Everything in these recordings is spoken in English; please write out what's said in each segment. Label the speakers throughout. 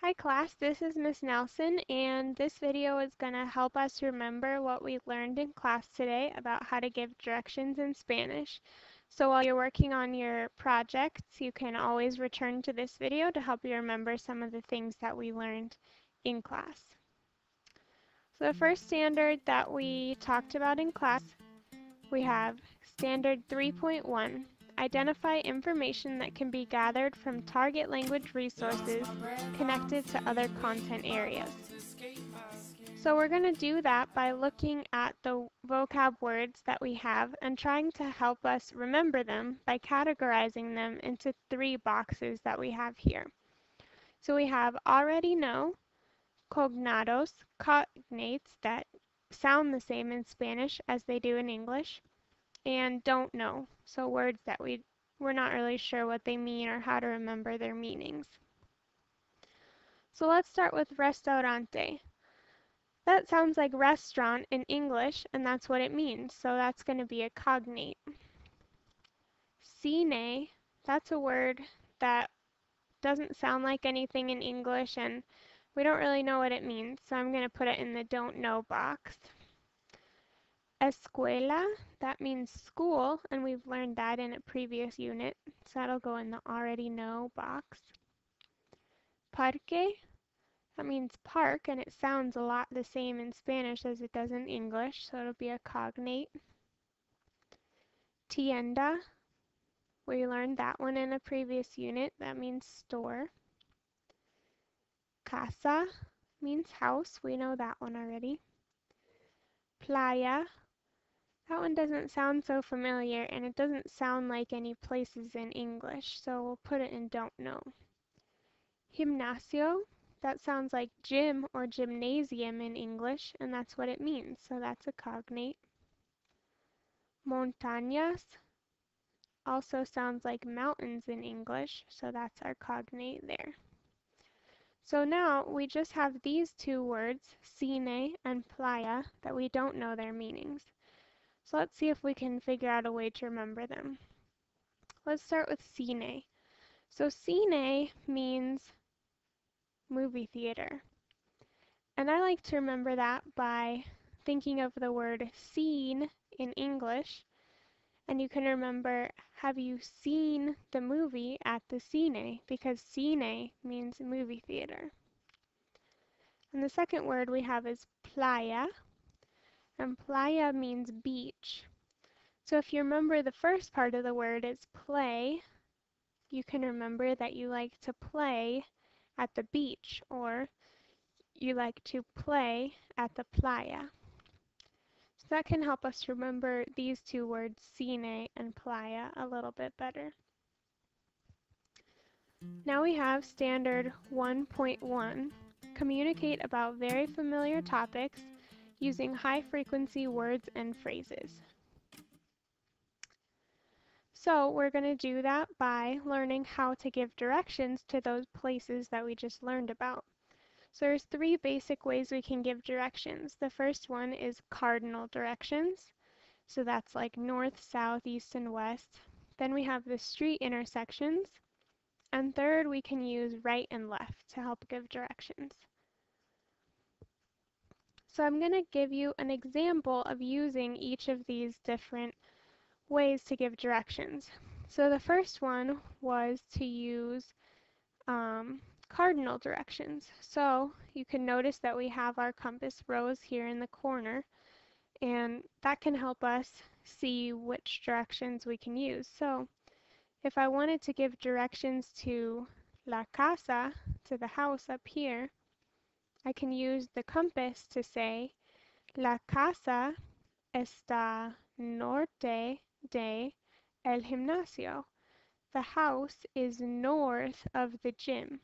Speaker 1: Hi class, this is Miss Nelson, and this video is going to help us remember what we learned in class today about how to give directions in Spanish. So while you're working on your projects, you can always return to this video to help you remember some of the things that we learned in class. So the first standard that we talked about in class, we have Standard 3.1. Identify information that can be gathered from target language resources connected to other content areas. So we're going to do that by looking at the vocab words that we have and trying to help us remember them by categorizing them into three boxes that we have here. So we have already know, cognados, cognates that sound the same in Spanish as they do in English, and don't know, so words that we're not really sure what they mean or how to remember their meanings. So let's start with restaurante. That sounds like restaurant in English, and that's what it means, so that's going to be a cognate. Cine, that's a word that doesn't sound like anything in English, and we don't really know what it means, so I'm going to put it in the don't know box. Escuela, that means school, and we've learned that in a previous unit, so that'll go in the already know box. Parque, that means park, and it sounds a lot the same in Spanish as it does in English, so it'll be a cognate. Tienda, we learned that one in a previous unit, that means store. Casa means house, we know that one already. Playa, that one doesn't sound so familiar, and it doesn't sound like any places in English, so we'll put it in don't know. Gimnasio, that sounds like gym or gymnasium in English, and that's what it means, so that's a cognate. Montañas also sounds like mountains in English, so that's our cognate there. So now we just have these two words, cine and playa, that we don't know their meanings. So let's see if we can figure out a way to remember them. Let's start with cine. So cine means movie theater. And I like to remember that by thinking of the word seen in English. And you can remember, have you seen the movie at the cine? Because cine means movie theater. And the second word we have is playa. And playa means beach. So if you remember the first part of the word is play, you can remember that you like to play at the beach, or you like to play at the playa. So that can help us remember these two words, cine and playa, a little bit better. Now we have standard 1.1, communicate about very familiar topics using high-frequency words and phrases. So we're going to do that by learning how to give directions to those places that we just learned about. So there's three basic ways we can give directions. The first one is cardinal directions. So that's like north, south, east, and west. Then we have the street intersections. And third, we can use right and left to help give directions. So I'm going to give you an example of using each of these different ways to give directions. So the first one was to use cardinal directions. So you can notice that we have our compass rose here in the corner, and that can help us see which directions we can use. So if I wanted to give directions to la casa, to the house up here, I can use the compass to say la casa está norte de el gimnasio. The house is north of the gym.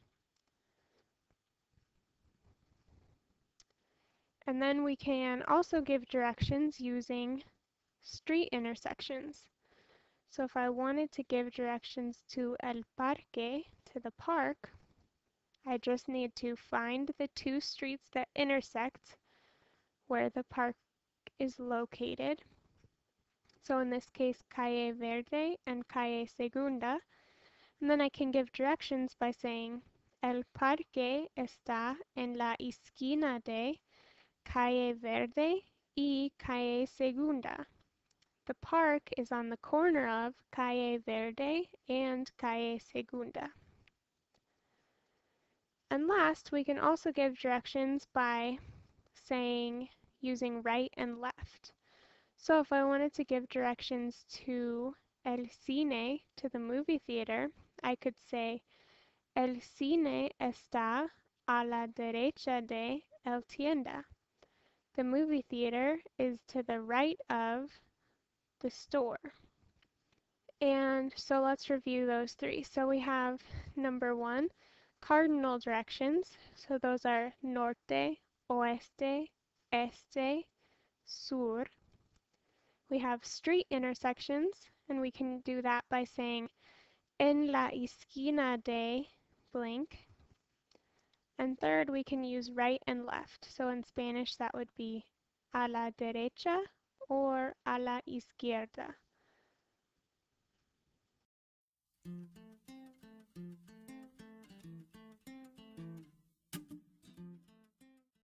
Speaker 1: And then we can also give directions using street intersections. So if I wanted to give directions to el parque, to the park, I just need to find the two streets that intersect where the park is located. So in this case, Calle Verde and Calle Segunda. And then I can give directions by saying El parque está en la esquina de Calle Verde y Calle Segunda. The park is on the corner of Calle Verde and Calle Segunda. And last, we can also give directions by saying using right and left. So if I wanted to give directions to el cine, to the movie theater, I could say el cine está a la derecha de el tienda. The movie theater is to the right of the store. And so let's review those three. So we have number one, cardinal directions. So those are norte, oeste, este, sur. We have street intersections, and we can do that by saying en la esquina de blank. And third, we can use right and left. So in Spanish, that would be a la derecha or a la izquierda.